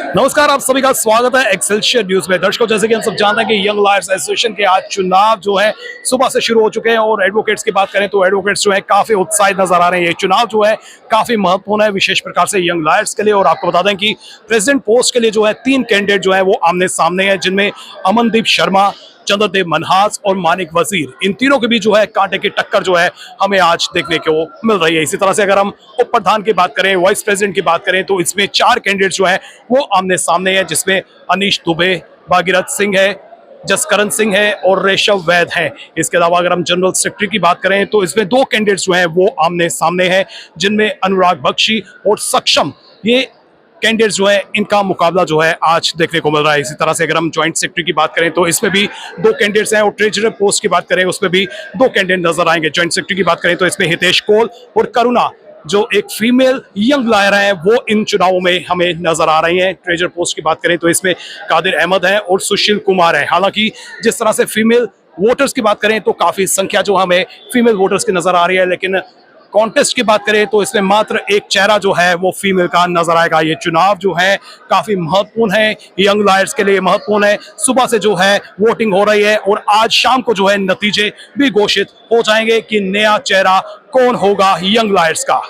नमस्कार, आप सभी का स्वागत है एक्सेलशियर न्यूज में। दर्शकों, जैसे कि हम सब जानते हैं कि यंग लॉयर्स एसोसिएशन के आज चुनाव जो है सुबह से शुरू हो चुके हैं और एडवोकेट्स की बात करें तो एडवोकेट्स जो है काफी उत्साहित नजर आ रहे हैं। ये चुनाव जो है काफी महत्वपूर्ण है विशेष प्रकार से यंग लॉयर्स के लिए। और आपको बता दें कि प्रेसिडेंट पोस्ट के लिए जो है 3 कैंडिडेट जो है वो आमने सामने हैं, जिनमें अमनदीप शर्मा, चंद्रदेव मनहास और मानिक वजीर, इन तीनों के बीच जो है कांटे की टक्कर जो है हमें आज देखने को मिल रही है। इसी तरह से अगर हम उप प्रधान की बात करें, वाइस प्रेसिडेंट की बात करें, तो इसमें 4 कैंडिडेट जो है वो आमने सामने हैं, जिसमें अनीश दुबे, भागीरथ सिंह है, जसकरण सिंह है और रेशव वैद है। इसके अलावा अगर हम जनरल सेक्रेटरी की बात करें तो इसमें 2 कैंडिडेट्स जो हैं वो आमने सामने हैं, जिनमें अनुराग बख्शी और सक्षम, ये कैंडिडेट्स जो है इनका मुकाबला जो है आज देखने को मिल रहा है। इसी तरह से अगर हम ज्वाइंट सेक्रेटरी की बात करें तो इसमें भी 2 कैंडिडेट्स हैं और ट्रेजरर पोस्ट की बात करें उसमें भी 2 कैंडिडेट नजर आएंगे। ज्वाइंट सेक्रेटरी की बात करें तो इसमें हितेश कोल और करुणा, जो एक फीमेल यंग लॉयर है, वो इन चुनावों में हमें नजर आ रही हैं। ट्रेजर पोस्ट की बात करें तो इसमें कादिर अहमद है और सुशील कुमार है। हालांकि जिस तरह से फीमेल वोटर्स की बात करें तो काफी संख्या जो हमें फीमेल वोटर्स की नजर आ रही है, लेकिन कॉन्टेस्ट की बात करें तो इसमें मात्र एक चेहरा जो है वो फीमेल का नजर आएगा। ये चुनाव जो है काफी महत्वपूर्ण है, यंग लॉयर्स के लिए महत्वपूर्ण है। सुबह से जो है वोटिंग हो रही है और आज शाम को जो है नतीजे भी घोषित हो जाएंगे कि नया चेहरा कौन होगा यंग लॉयर्स का।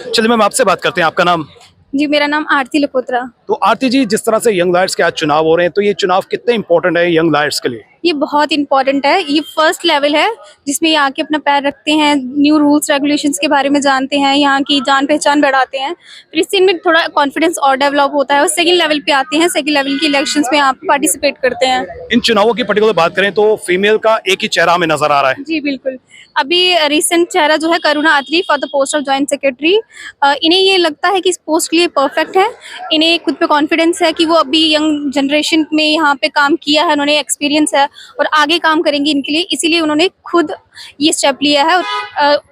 चलिए मैम, आपसे बात करते हैं। आपका नाम? जी, मेरा नाम आरती लपोत्रा। तो आरती जी, जिस तरह से यंग लॉयर्स के आज चुनाव हो रहे हैं, तो ये चुनाव कितने इंपॉर्टेंट है यंग लॉयर्स के लिए? ये बहुत इंपॉर्टेंट है। ये फर्स्ट लेवल है जिसमें ये आके अपना पैर रखते हैं, न्यू रूल्स रेगुलेशंस के बारे में जानते हैं, यहाँ की जान पहचान बढ़ाते हैं, फिर इससे इनमें थोड़ा कॉन्फिडेंस और डेवलप होता है और सेकंड लेवल पे आते हैं। सेकंड लेवल की इलेक्शंस में आप पार्टिसिपेट करते हैं। इन चुनावों की पर्टिकुलर बात करें तो फीमेल का एक ही चेहरा हमें नजर आ रहा है। जी बिल्कुल। अभी रिसेंट चेहरा जो है Karuna Atri for the post of joint secretary. इन्हें ये लगता है कि इस पोस्ट के लिए परफेक्ट है। इन्हें खुद पे कॉन्फिडेंस है कि वो अभी यंग जनरेशन में यहाँ पे काम किया है, उन्होंने एक्सपीरियंस है और आगे काम करेंगे इनके लिए, इसीलिए उन्होंने खुद ये स्टेप लिया है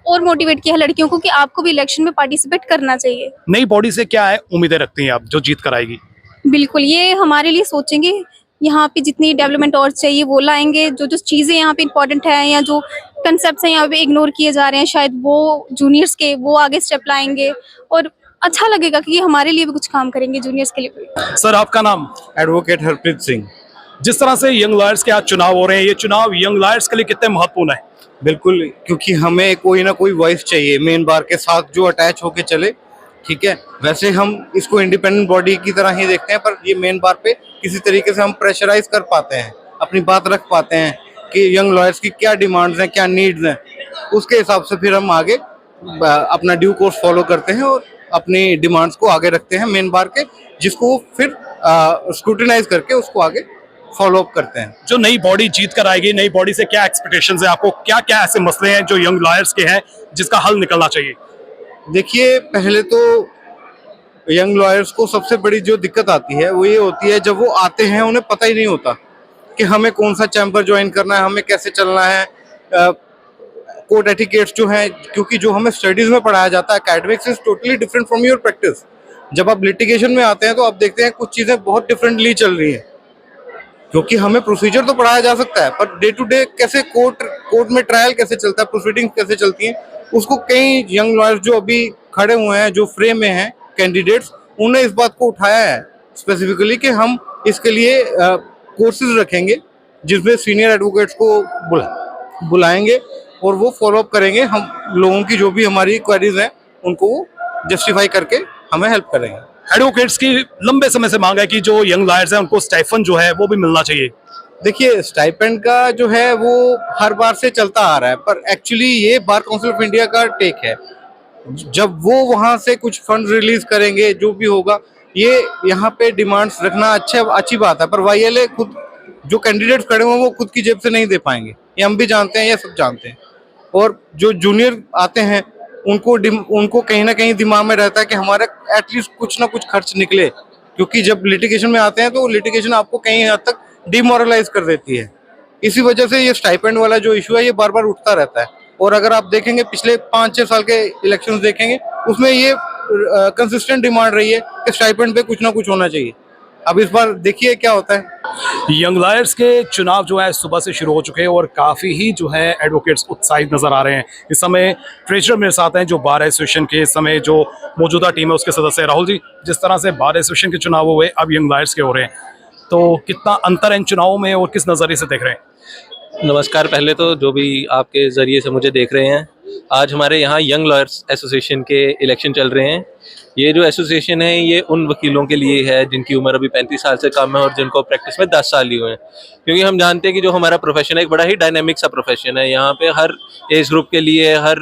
और मोटिवेट किया है लड़कियों को कि आपको भी इलेक्शन में पार्टिसिपेट करना चाहिए। नई बॉडी से क्या है उम्मीदें रखती हैं आप जो जीत कर आएगी? बिल्कुल, ये हमारे लिए सोचेंगे, यहाँ पे जितनी डेवलपमेंट और चाहिए वो लाएंगे। जो जो चीज़ें यहाँ पे इम्पोर्टेंट है या जो कंसेप्ट हैं यहाँ पे इग्नोर किए जा रहे हैं, शायद वो जूनियर्स के वो आगे स्टेप लाएंगे और अच्छा लगेगा कि हमारे लिए भी कुछ काम करेंगे जूनियर्स के लिए भी। सर, आपका नाम? एडवोकेट हरप्रीत सिंह। जिस तरह से यंग लॉयर्स के आज चुनाव हो रहे हैं, ये चुनाव यंग लॉयर्स के लिए कितने महत्वपूर्ण है? बिल्कुल, क्योंकि हमें कोई ना कोई वॉइस चाहिए मेन बार के साथ जो अटैच होके चले। ठीक है, वैसे हम इसको इंडिपेंडेंट बॉडी की तरह ही देखते हैं, पर ये मेन बार पे किसी तरीके से हम प्रेशराइज कर पाते हैं, अपनी बात रख पाते हैं कि यंग लॉयर्स की क्या डिमांड्स हैं, क्या नीड्स हैं, उसके हिसाब से फिर हम आगे अपना ड्यू कोर्स फॉलो करते हैं और अपनी डिमांड्स को आगे रखते हैं मेन बार के, जिसको फिर स्क्रूटिनाइज करके उसको आगे फॉलो अप करते हैं। जो नई बॉडी जीत कर आएगी, नई बॉडी से क्या एक्सपेक्टेशंस है आपको? क्या क्या ऐसे मसले हैं जो यंग लॉयर्स के हैं जिसका हल निकलना चाहिए? देखिए, पहले तो यंग लॉयर्स को सबसे बड़ी जो दिक्कत आती है वो ये होती है, जब वो आते हैं उन्हें पता ही नहीं होता कि हमें कौन सा चैम्बर ज्वाइन करना है, हमें कैसे चलना है। कोर्ट एटिकेट्स जो हैं, क्योंकि जो हमें स्टडीज में पढ़ाया जाता है academics is totally different from your practice. जब आप लिटिगेशन में आते हैं तो आप देखते हैं कुछ चीज़ें बहुत डिफरेंटली चल रही हैं, क्योंकि हमें प्रोसीजर तो पढ़ाया जा सकता है, पर डे टू डे कैसे कोर्ट में ट्रायल कैसे चलता है, प्रोसीडिंग्स कैसे चलती हैं, उसको कई यंग लॉयर्स जो अभी खड़े हुए हैं, जो फ्रेम में हैं कैंडिडेट्स, उन्हें इस बात को उठाया है स्पेसिफिकली कि हम इसके लिए कोर्सेज रखेंगे जिसमें सीनियर एडवोकेट्स को बुलाएंगे और वो फॉलो अप करेंगे। हम लोगों की जो भी हमारी क्वेरीज हैं उनको वो जस्टिफाई करके हमें हेल्प करेंगे। एडवोकेट्स की लंबे समय से मांग है कि जो यंग लॉयर्स हैं उनको स्टाइफंड जो है वो भी मिलना चाहिए। देखिए, स्टाइपेंड का जो है वो हर बार से चलता आ रहा है, पर एक्चुअली ये बार काउंसिल ऑफ इंडिया का टेक है। जब वो वहाँ से कुछ फंड रिलीज करेंगे, जो भी होगा, ये यहाँ पे डिमांड्स रखना अच्छी बात है, पर वाईएलए खुद जो कैंडिडेट्स खड़े हुए वो खुद की जेब से नहीं दे पाएंगे, ये हम भी जानते हैं, ये सब जानते हैं। और जो जूनियर आते हैं उनको कहीं ना कहीं दिमाग में रहता है कि हमारा एटलीस्ट कुछ ना कुछ खर्च निकले, क्योंकि जब लिटिगेशन में आते हैं तो लिटिगेशन आपको कहीं हद तक डिमोरलाइज कर देती है। इसी वजह से ये स्टाइपेंड वाला जो इशू है ये बार बार उठता रहता है। और अगर आप देखेंगे पिछले 5-6 साल के इलेक्शंस देखेंगे, उसमें ये कंसिस्टेंट डिमांड रही है कि स्टाइपेंड पे कुछ ना कुछ होना चाहिए। अब इस बार देखिए क्या होता है। यंग लायर्स के चुनाव जो है सुबह से शुरू हो चुके हैं और काफ़ी ही जो है एडवोकेट्स उत्साहित नज़र आ रहे हैं। इस समय ट्रेजरर मेरे साथ हैं जो बार एसोसिएशन के इस समय जो मौजूदा टीम है उसके सदस्य हैं। राहुल जी, जिस तरह से बार एसोसिएशन के चुनाव हुए अब यंग लायर्स के हो रहे हैं, तो कितना अंतर है इन चुनावों में और किस नज़रिए से देख रहे हैं? नमस्कार। पहले तो जो भी आपके ज़रिए से मुझे देख रहे हैं, आज हमारे यहाँ यंग लॉयर्स एसोसिएशन के इलेक्शन चल रहे हैं। ये जो एसोसिएशन है ये उन वकीलों के लिए है जिनकी उम्र अभी 35 साल से कम है और जिनको प्रैक्टिस में 10 साल ही हुए हैं, क्योंकि हम जानते हैं कि जो हमारा प्रोफेशन है एक बड़ा ही डायनामिक सा प्रोफेशन है। यहाँ पे हर एज ग्रुप के लिए, हर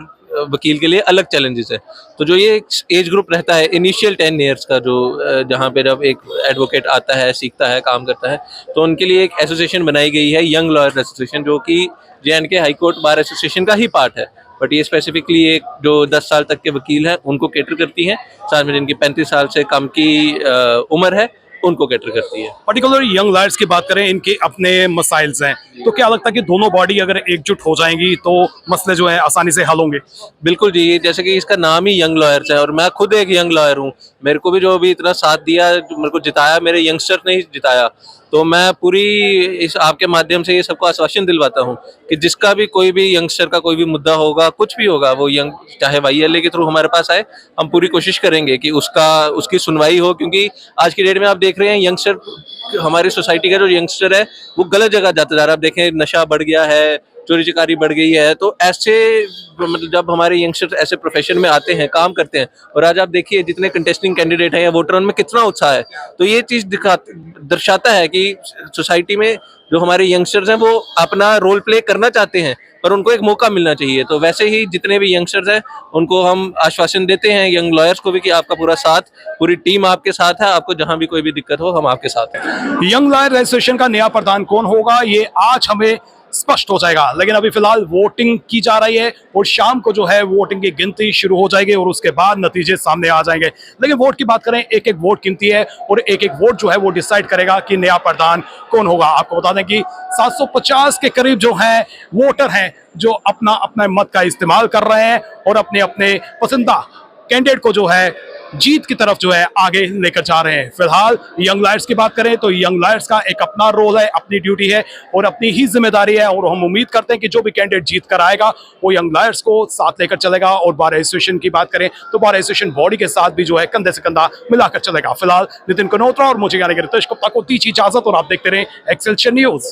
वकील के लिए अलग चैलेंजेस है। तो जो ये एज ग्रुप रहता है इनिशियल 10 ईयर्स का, जो जहाँ पे जब एक एडवोकेट आता है, सीखता है, काम करता है, तो उनके लिए एक एसोसिएशन बनाई गई है यंग लॉयर एसोसिएशन, जो कि JNK high court bar association का ही पार्ट है। बट ये स्पेसिफिकली एक जो 10 साल तक के वकील हैं उनको कैटर करती है, साथ में जिनकी 35 साल से कम की उम्र है उनको कैटर करती है। पर्टिकुलर यंग लायर्स की बात करें, इनके अपने मसाइल्स हैं, तो क्या लगता है कि दोनों बॉडी अगर एकजुट हो जाएंगी तो मसले जो है आसानी से हल होंगे? बिल्कुल जी, जैसे कि इसका नाम ही यंग लॉयर्स है और मैं खुद एक यंग लॉयर हूँ। मेरे को भी जो अभी इतना साथ दिया, जो मेरे को जिताया, मेरे यंगस्टर ने ही जिताया। तो मैं पूरी इस आपके माध्यम से ये सबको आश्वासन दिलवाता हूँ कि जिसका भी कोई भी यंगस्टर का कोई भी मुद्दा होगा, कुछ भी होगा, वो यंग चाहे YLA के थ्रू हमारे पास आए, हम पूरी कोशिश करेंगे कि उसकी सुनवाई हो। क्योंकि आज की डेट में आप देख रहे हैं यंगस्टर, हमारी सोसाइटी का जो यंगस्टर है वो गलत जगह जाता जा रहा है। आप देखें नशा बढ़ गया है, चोरी चकारी बढ़ गई है। तो ऐसे मतलब जब हमारे यंगस्टर ऐसे प्रोफेशन में आते हैं, काम करते हैं, और आज आप देखिए जितने कंटेस्टिंग कैंडिडेट हैं या वोटर उनमें कितना उत्साह है, तो ये चीज़ दर्शाता है कि सोसाइटी में जो हमारे यंगस्टर्स हैं वो अपना रोल प्ले करना चाहते हैं, पर उनको एक मौका मिलना चाहिए। तो वैसे ही जितने भी यंगस्टर्स हैं उनको हम आश्वासन देते हैं, यंग लॉयर्स को भी, कि आपका पूरा साथ, पूरी टीम आपके साथ है। आपको जहां भी कोई भी दिक्कत हो, हम आपके साथ हैं। यंग लायर एसोसिएशन का नया प्रधान कौन होगा ये आज हमें स्पष्ट हो जाएगा, लेकिन अभी फिलहाल वोटिंग की जा रही है और शाम को जो है वोटिंग की गिनती शुरू हो जाएगी और उसके बाद नतीजे सामने आ जाएंगे। लेकिन वोट की बात करें, एक एक वोट कीमती है और एक एक वोट जो है वो डिसाइड करेगा कि नया प्रधान कौन होगा। आपको बता दें कि 750 के करीब जो है वोटर हैं जो अपना अपना मत का इस्तेमाल कर रहे हैं और अपने अपने पसंदीदा कैंडिडेट को जो है जीत की तरफ जो है आगे लेकर जा रहे हैं। फिलहाल यंग लायर्स की बात करें तो यंग लायर्स का एक अपना रोल है, अपनी ड्यूटी है और अपनी ही जिम्मेदारी है, और हम उम्मीद करते हैं कि जो भी कैंडिडेट जीत कर आएगा वो यंग लायर्स को साथ लेकर चलेगा। और बार एसोसिएशन की बात करें तो बार एसोसिएशन बॉडी के साथ भी जो है कंधे से कंधा मिलाकर चलेगा। फिलहाल नितिन कनोत्रा और मुझे यानी कि रितेश गुप्ता को दीजिए इजाजत और आप देखते रहे एक्सेलशियर न्यूज।